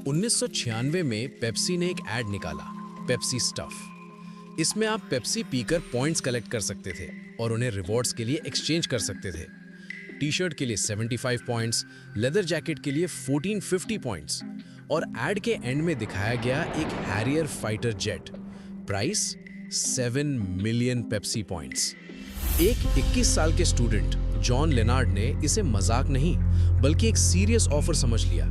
1996 में पेप्सी ने एक एड निकाला, पेप्सी स्टफ। इसमें आप पेप्सी पीकर पॉइंट्स कलेक्ट कर सकते थे और उन्हें रिवॉर्ड्स के लिए एक्सचेंज कर सकते थे। टी शर्ट के लिए 75 पॉइंट्स, लेदर जैकेट के लिए 1450 पॉइंट्स और एड के एंड में दिखाया गया एक Harrier fighter jet. Price 7 million Pepsi points. एक 21 साल के स्टूडेंट जॉन लेनार्ड ने इसे मजाक नहीं बल्कि एक सीरियस ऑफर समझ लिया।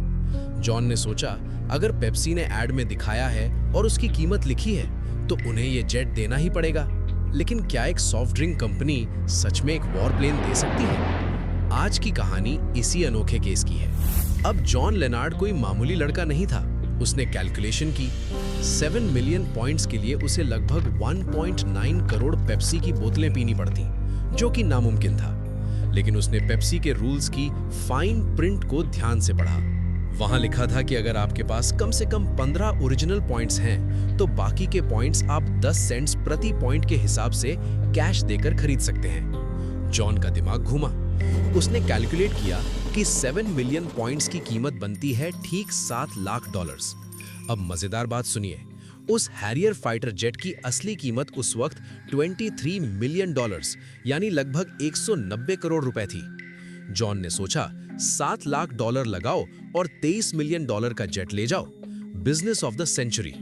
जॉन ने सोचा, अगर पेप्सी ने एड में दिखाया है और उसकी कीमत लिखी है तो उन्हें ये जेट देना ही पड़ेगा। लेकिन क्या एक सॉफ्ट ड्रिंक कंपनी सच में एक वॉर प्लेन दे सकती है? आज की कहानी इसी अनोखे केस की है। अब जॉन लेनार्ड कोई मामूली लड़का नहीं था। उसने कैलकुलेशन की। 7 मिलियन पॉइंट्स के लिए उसे लगभग 1.9 करोड़ पेप्सी की बोतलें पीनी पड़ती, जो कि नामुमकिन था। लेकिन उसने पेप्सी के रूल्स की फाइन प्रिंट को ध्यान से पढ़ा। वहां लिखा था कि अगर आपके पास कम से कम 15 ओरिजिनल पॉइंट्स हैं, तो बाकी के पॉइंट्स आप 10 सेंट्स प्रति पॉइंट के हिसाब से कैश देकर खरीद सकते हैं। जॉन का दिमाग घूमा। उसने कैलकुलेट किया कि 7 मिलियन पॉइंट्स की कीमत बनती है ठीक $7 लाख। अब मजेदार बात सुनिए, उस हैरियर फाइटर जेट की असली कीमत उस वक्त $23 मिलियन यानी लगभग 190 करोड़ रुपए थी। जॉन ने सोचा, $7 लाख लगाओ और $23 मिलियन का जेट ले जाओ। Business of the century.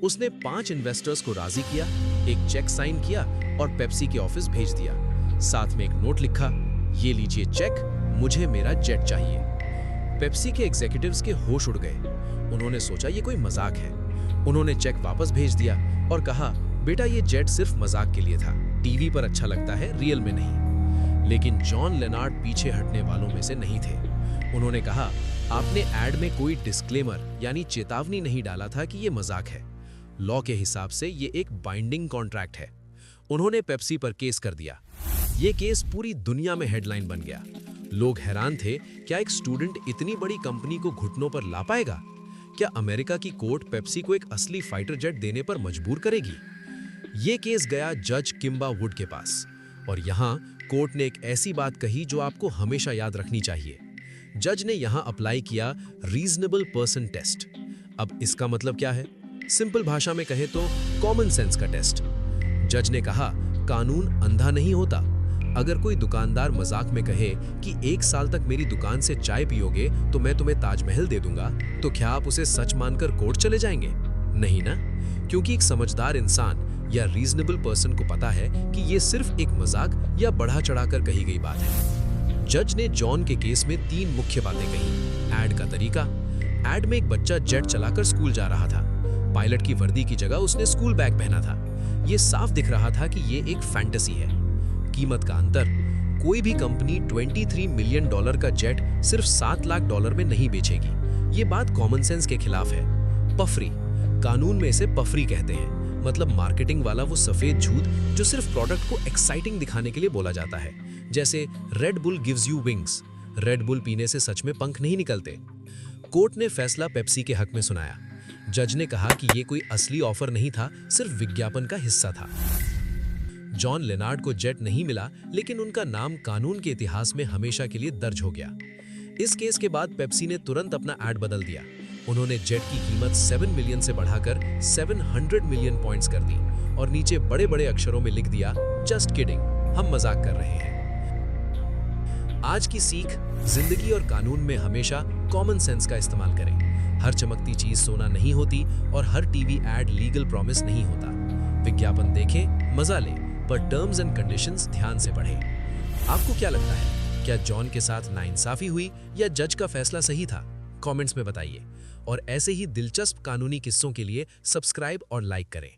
उसने 5 इन्वेस्टर्स को राजी किया, एक चेक साइन किया और पेप्सी के ऑफिस भेज दिया। साथ में एक नोट लिखा, ये लीजिए चेक, मुझे मेरा जेट चाहिए। पेप्सी के एग्जीक्यूटिव्स के होश उड़ गए। उन्होंने सोचा ये कोई मजाक है। उन्होंने चेक वापस भेज दिया और कहा, बेटा ये जेट सिर्फ मजाक के लिए था, टीवी पर अच्छा लगता है, रियल में नहीं। लेकिन जॉन लेनार्ड पीछे हटने वालों में से नहीं थे। उन्होंने कहा, आपने एड में कोई डिस्क्लेमर यानी चेतावनी नहीं डाला था कि ये मजाक है। लॉ के हिसाब से ये एक बाइंडिंग कॉन्ट्रैक्ट है। उन्होंने पेप्सी पर केस कर दिया। ये केस पूरी दुनिया में हेडलाइन बन गया। लोग हैरान थे, क्या एक स्टूडेंट इतनी बड़ी कंपनी को घुटनों पर ला पाएगा? क्या अमेरिका की कोर्ट पेप्सी को एक असली फाइटर जेट देने पर मजबूर करेगी? ये केस गया जज किम्बा वुड के पास और यहाँ कोर्ट ने एक ऐसी बात कही जो आपको हमेशा याद रखनी चाहिए। जज ने यहां अप्लाई किया रीजनेबल पर्सन टेस्ट। अब इसका मतलब क्या है? सिंपल भाषा में कहे तो कॉमन सेंस का टेस्ट। जज ने कहा, कानून अंधा नहीं होता। अगर कोई दुकानदार मजाक में कहे कि 1 साल तक मेरी दुकान से चाय पियोगे तो मैं तुम्हें ताजमहल दे दूंगा, तो क्या आप उसे सच मानकर कोर्ट चले जाएंगे? नहीं ना, क्योंकि एक समझदार इंसान या रीजनेबल पर्सन को पता है कि ये सिर्फ एक मजाक या बढ़ा चढ़ाकर कही गई बात है। जज ने जॉन के केस में 3 मुख्य बातें कही। एड का तरीका। एड में एक बच्चा जेट चलाकर स्कूल जा रहा था। पायलट की वर्दी की जगह उसने स्कूल बैग पहना था। ये साफ दिख रहा था कि ये एक फैंटेसी है। कीमत का अंतर। कोई भी कंपनी $23 मिलियन का जेट सिर्फ $7 लाख में नहीं बेचेगी। ये बात कॉमन सेंस के खिलाफ है। पफरी। कानून में इसे पफरी कहते हैं, मतलब मार्केटिंग वाला वो सफेद झूठ जो सिर्फ प्रोडक्ट को एक्साइटिंग दिखाने के लिए बोला जाता है। जैसे red bull gives you wings. Red bull पीने से सच में पंख नहीं निकलते। कोर्ट ने फैसला पेप्सी के हक में सुनाया। जज ने कहा कि ये कोई असली ऑफर नहीं था, सिर्फ विज्ञापन का हिस्सा था। जॉन लेनार्ड को जेट नहीं मिला, लेकिन उनका नाम कानून के इतिहास में हमेशा के लिए दर्ज हो गया। इस केस के बाद पेप्सी ने तुरंत अपना एड बदल दिया। उन्होंने जेट की कीमत 7 मिलियन से बढ़ाकर 700 मिलियन पॉइंट्स कर दी और नीचे बड़े बड़े अक्षरों में लिख दिया, जस्ट किडिंग, हम मजाक कर रहे हैं। आज की सीख, जिंदगी और कानून में हमेशा कॉमन सेंस का इस्तेमाल करें। हर चमकती चीज सोना नहीं होती और हर टीवी एड लीगल प्रॉमिस नहीं होता। विज्ञापन देखें, मजा लें, पर टर्म्स एंड कंडीशंस ध्यान से पढ़ें। आपको क्या लगता है, क्या जॉन के साथ नाइंसाफी हुई या जज का फैसला सही था? कमेंट्स में बताइए और ऐसे ही दिलचस्प कानूनी किस्सों के लिए सब्सक्राइब और लाइक करें।